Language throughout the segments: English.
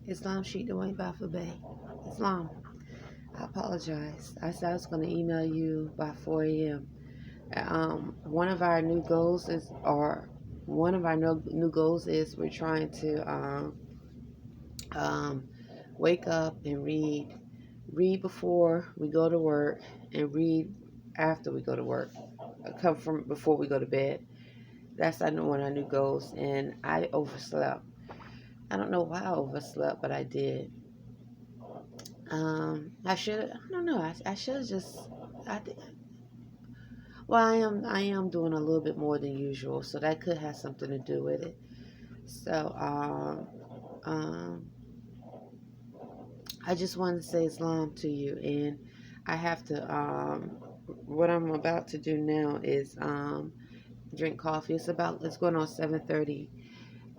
Islam Sheikh the White Baffle Bay. Islam. I apologize. I said I was going to email you by 4 a.m. One of our new goals is, or one of our new goals is we're trying to um, wake up and read before we go to work, and read after we go to work. Come from before we go to bed. That's one of our new goals, and I overslept. I don't know why I overslept, but I did. I should. I don't know. I should have just. I think. Well, I am doing a little bit more than usual, so that could have something to do with it. So um, I just wanted to say Islam to you, and I have to. What I'm about to do now is drink coffee. It's going on 7:30.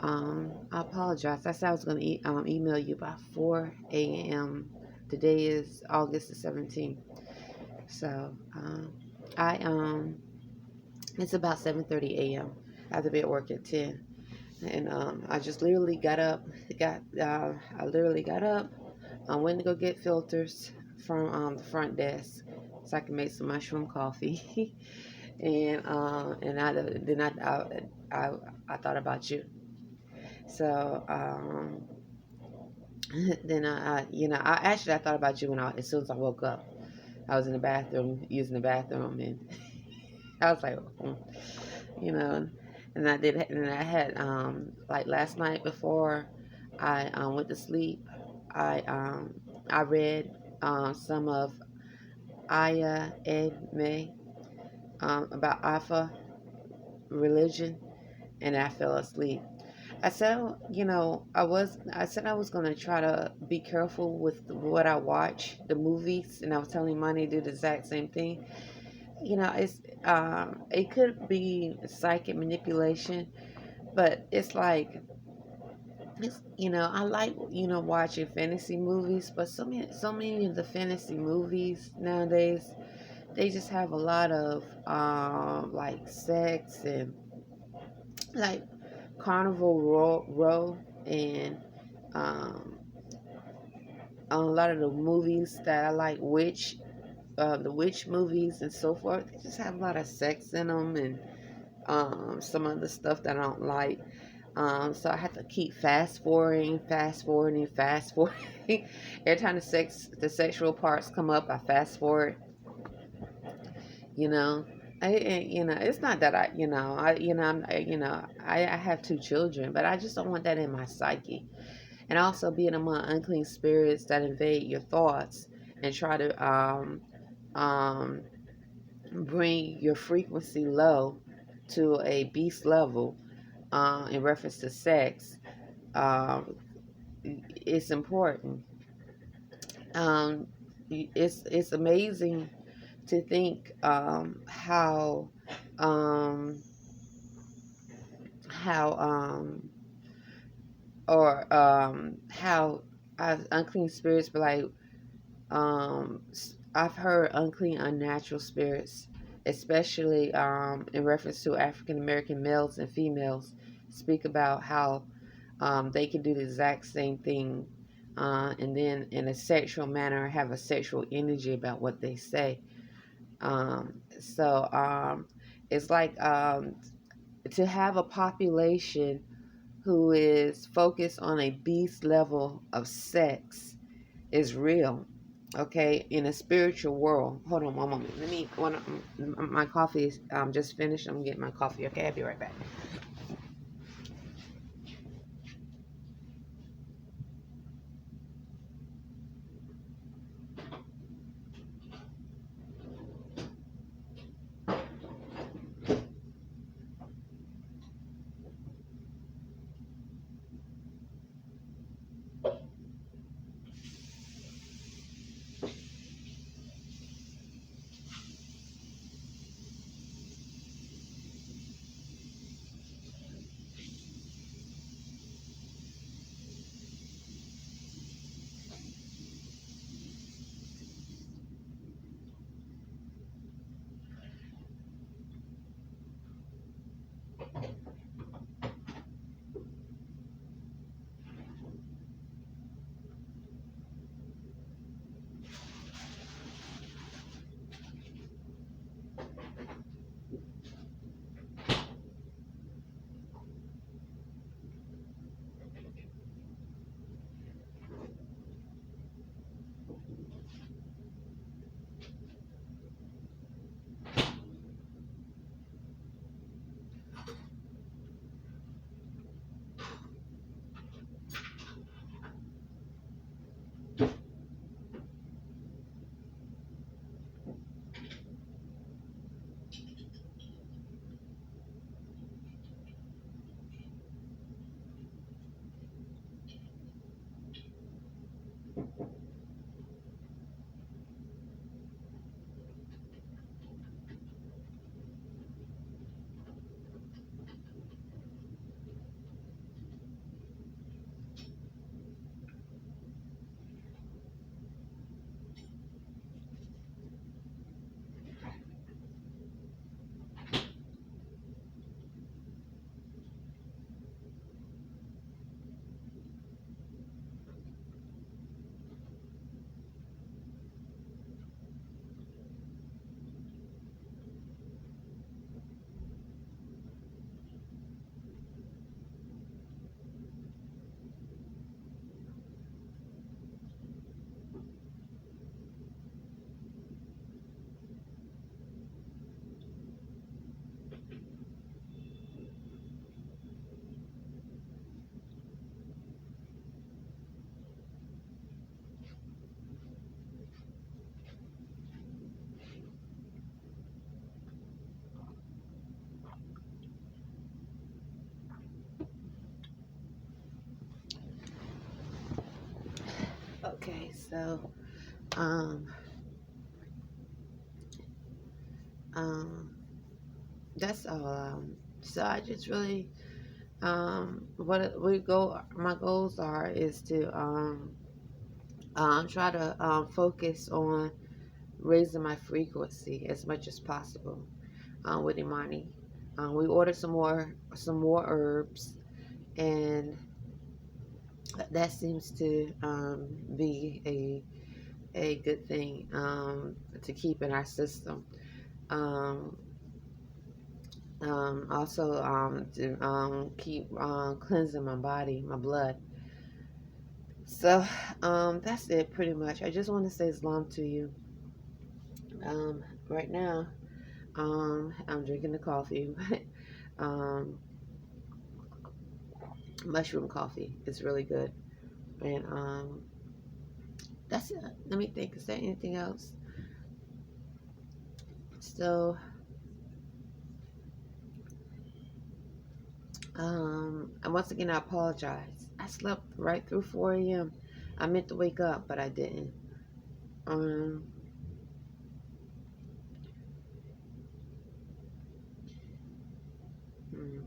I apologize. I said I was going to email you by 4 a.m. Today is August the 17th. So I it's about 7:30 a.m. I have to be at work at 10, and I just literally got up. I literally got up. I went to go get filters from the front desk so I can make some mushroom coffee, and I I thought about you. So then I thought about you as soon as I woke up. I was in the bathroom using the bathroom, and I was like, you know, and I had like last night before I went to sleep, I um, I read some of Aya Ed May about Alpha religion, and I fell asleep. I said, I said I was gonna try to be careful with what I watch, the movies, and I was telling Money to do the exact same thing. It could be psychic manipulation, but it's like I like watching fantasy movies, but so many of the fantasy movies nowadays, they just have a lot of like sex and like carnival row, and um a lot of the movies that I like, the witch movies and so forth, they just have a lot of sex in them, and some other stuff that I don't like. So I have to keep fast forwarding, fast forwarding, fast forwarding. Every time the sexual parts come up, I fast forward. You know, it's not that I have two children, but I just don't want that in my psyche. And also being among unclean spirits that invade your thoughts and try to um, bring your frequency low to a beast level in reference to sex. Um, it's important. Um, it's amazing to think um, how or how unclean spirits be like. I've heard unclean, unnatural spirits, especially in reference to African American males and females, speak about how they can do the exact same thing, and then in a sexual manner have a sexual energy about what they say. So it's like to have a population who is focused on a beast level of sex is real. Okay, in a spiritual world. Hold on one moment. My coffee is just finished. I'm getting my coffee. Okay, I'll be right back. Okay, so um um that's all. So I just really what we go my goals are is to try to focus on raising my frequency as much as possible with Imani. We ordered some more herbs, and that seems to be a good thing to keep in our system. Um, also to keep cleansing my body, my blood. So that's it pretty much. I just want to say Islam to you. Right now, I'm drinking the coffee, um, mushroom coffee. It's really good. And that's it. Let me think. Is there anything else? So, and once again, I apologize. I slept right through 4 a.m. I meant to wake up, but I didn't. Um, hmm.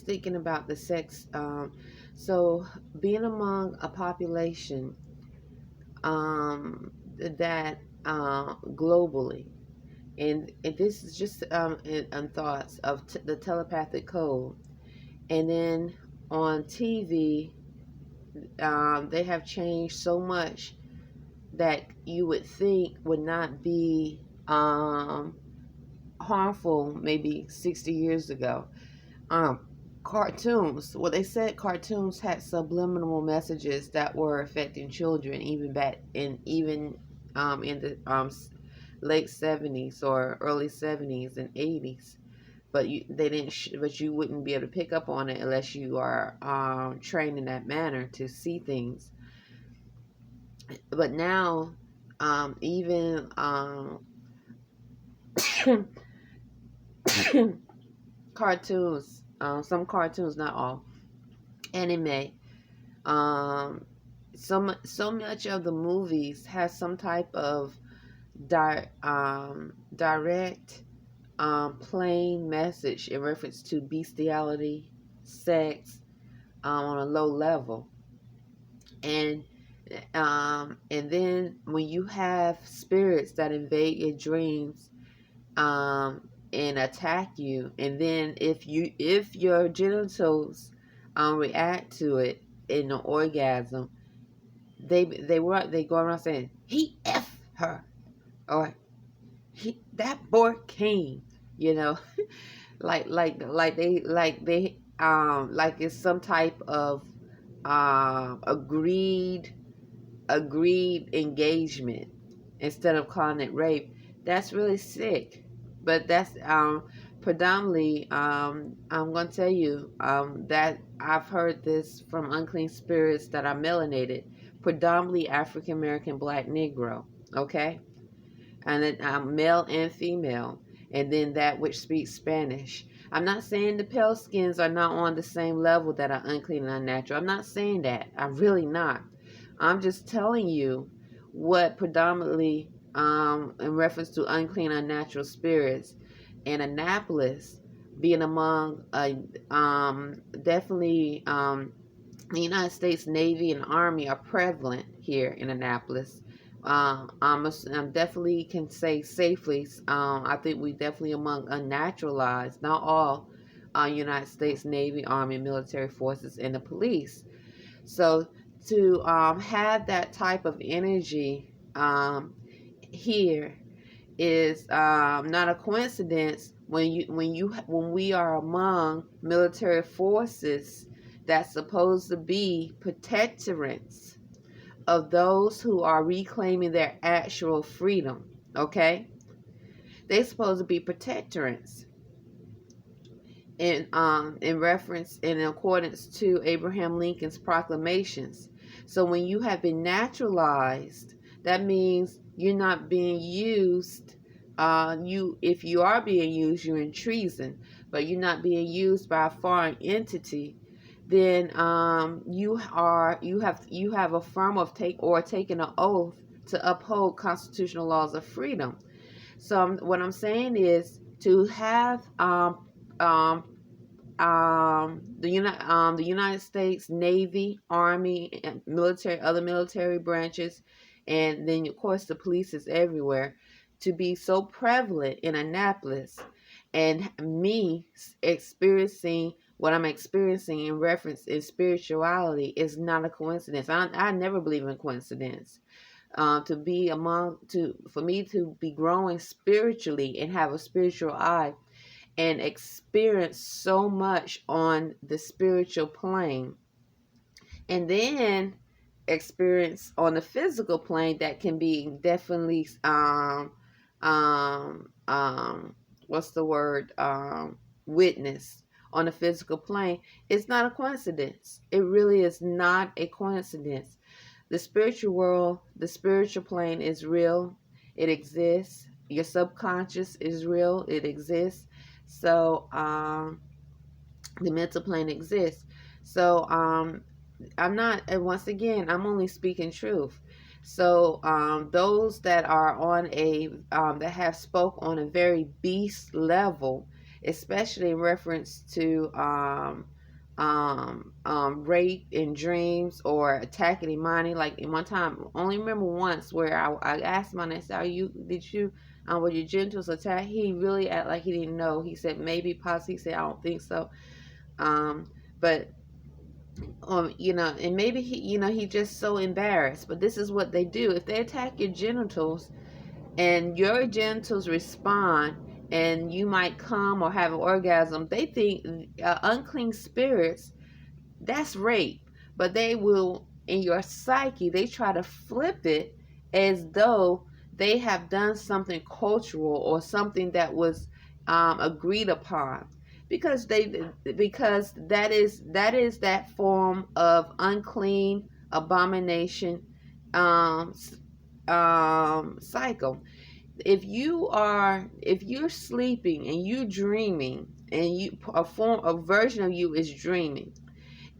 Thinking about the sex. So being among a population that globally, and this is just in thoughts of the telepathic code, and then on TV, they have changed so much that you would think would not be harmful maybe 60 years ago. um Cartoons, well, they said cartoons had subliminal messages that were affecting children even back in the late 70s or early 70s and 80s, but they didn't but you wouldn't be able to pick up on it unless you are trained in that manner to see things. But now even cartoons, some cartoons, not all, anime, um so much of the movies has some type of direct plain message in reference to bestiality, sex, on a low level. And then when you have spirits that invade your dreams and attack you, and then if your genitals react to it in an orgasm, they go around saying he f her, or that boy came, you know, like it's some type of agreed engagement instead of calling it rape. That's really sick. But that's predominantly, I'm going to tell you that I've heard this from unclean spirits that are melanated, predominantly African American, Black, Negro. Okay? And then male and female, and then that which speaks Spanish. I'm not saying the pale skins are not on the same level that are unclean and unnatural. I'm not saying that. I'm really not. I'm just telling you what predominantly, in reference to unclean, unnatural spirits, in Annapolis, being among definitely the United States Navy and Army are prevalent here in Annapolis. I'm definitely can say safely. I think we definitely among unnaturalized, not all, United States Navy, Army, military forces, and the police. So to have that type of energy here is not a coincidence when we are among military forces that's supposed to be protectorate of those who are reclaiming their actual freedom. Okay, they're supposed to be protectorate in reference, in accordance to Abraham Lincoln's proclamations. So when you have been naturalized, that means you're not being used. If you are being used, you're in treason, but you're not being used by a foreign entity then you have affirmed of taken an oath to uphold constitutional laws of freedom. So what I'm saying is to have the United States Navy, Army, and military, other military branches, and then of course the police is everywhere, to be so prevalent in Annapolis, and me experiencing what I'm experiencing in reference in spirituality is not a coincidence. I never believe in coincidence. For me to be growing spiritually and have a spiritual eye and experience so much on the spiritual plane, and then experience on the physical plane that can be definitely um what's the word witness on the physical plane. It's not a coincidence. It really is not a coincidence. The spiritual world, the spiritual plane is real. It exists. Your subconscious is real. It exists. So the mental plane exists. So I'm not, and once again, I'm only speaking truth. So those that are on that have spoke on a very beast level, especially in reference to rape in dreams or attacking Imani. Like in one time, only remember once where I asked him, I said, were your genitals attacked? He really acted like he didn't know. He said, maybe, possibly. He said, I don't think so. But and maybe he just so embarrassed. But this is what they do. If they attack your genitals and your genitals respond, and you might come or have an orgasm, they think unclean spirits, that's rape. But they will, in your psyche, they try to flip it as though they have done something cultural or something that was agreed upon, because that is that form of unclean abomination cycle. If you're sleeping and you dreaming, and a version of you is dreaming,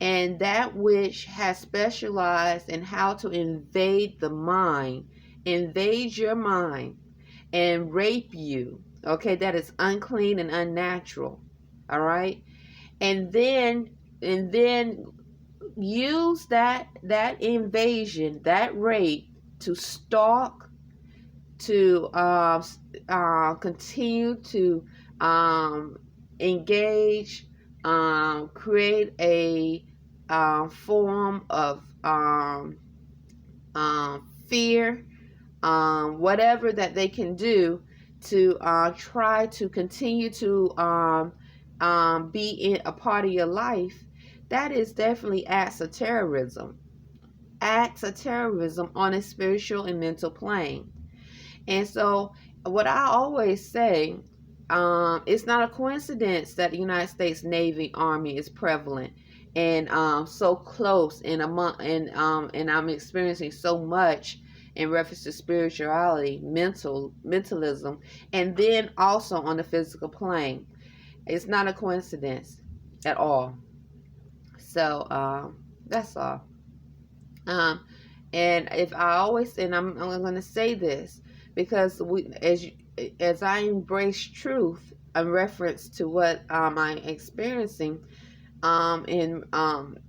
and that which has specialized in how to invade your mind and rape you, okay, that is unclean and unnatural. All right. And then use that invasion, that rape, to stalk, to continue to engage, create a form of fear, whatever that they can do to try to continue to be in a part of your life. That is definitely acts of terrorism on a spiritual and mental plane. And so what I always say, it's not a coincidence that the United States Navy, Army is prevalent and so close and I'm experiencing so much in reference to spirituality, mentalism, and then also on the physical plane. It's not a coincidence at all. So that's all. And if I always, and I'm going to say this, because as I embrace truth in reference to what I'm experiencing, and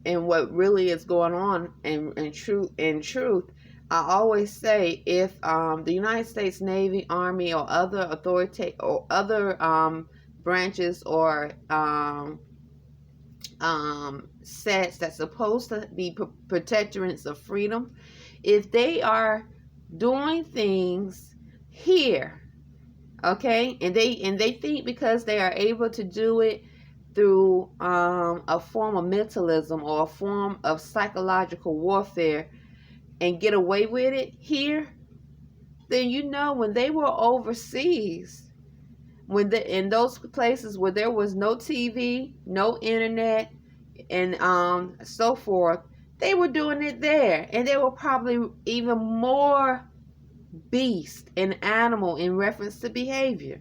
what really is going on in truth, I always say, if the United States Navy, Army, or other authority or other branches or sets that's supposed to be protectorates of freedom, if they are doing things here, okay, and they think because they are able to do it through a form of mentalism or a form of psychological warfare and get away with it here, then when they were overseas, in those places where there was no TV, no internet, and so forth, they were doing it there, and they were probably even more beast and animal in reference to behavior.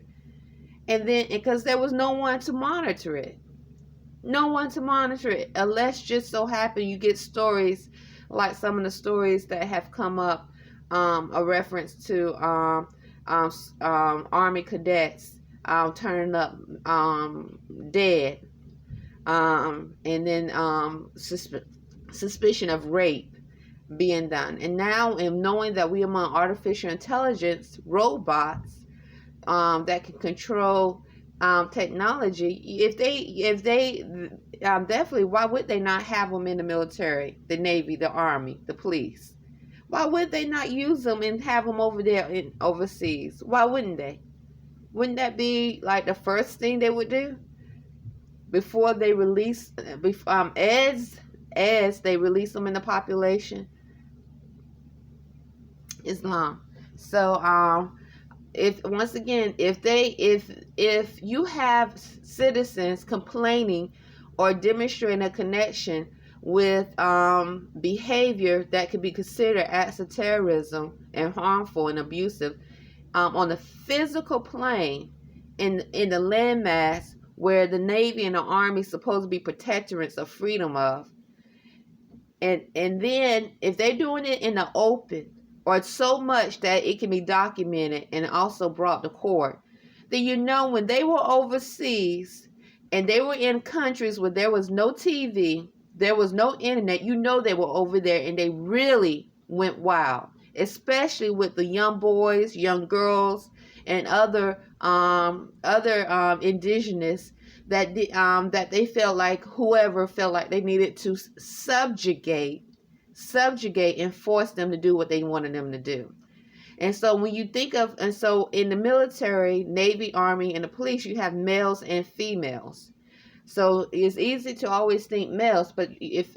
And then because there was no one to monitor it. No one to monitor it, unless just so happen you get stories like some of the stories that have come up, a reference to um, Army cadets turning up dead, and then suspicion of rape being done. And now, in knowing that we among artificial intelligence robots that can control technology, if they definitely, why would they not have them in the military, the Navy, the Army, the police? Why would they not use them and have them over there in overseas? Why wouldn't they? Wouldn't that be like the first thing they would do before they release, as they release them in the population? Islam. So if once again, if you have citizens complaining or demonstrating a connection with behavior that could be considered acts of terrorism and harmful and abusive on the physical plane, in the landmass where the Navy and the Army supposed to be protectorates of freedom of, and then if they're doing it in the open, or so much that it can be documented and also brought to court, then you know when they were overseas and they were in countries where there was no TV, there was no internet, you know they were over there and they really went wild, especially with the young boys, young girls, and other indigenous that they felt like whoever felt like they needed to subjugate and force them to do what they wanted them to do. And so when you think of, and so in the military, Navy, Army, and the police, you have males and females. So it's easy to always think males, but if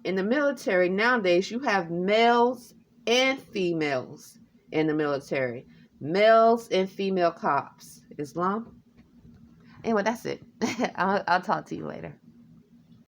in the military nowadays, you have males and females in the military. Males and female cops. Islam. Anyway, that's it. I'll talk to you later.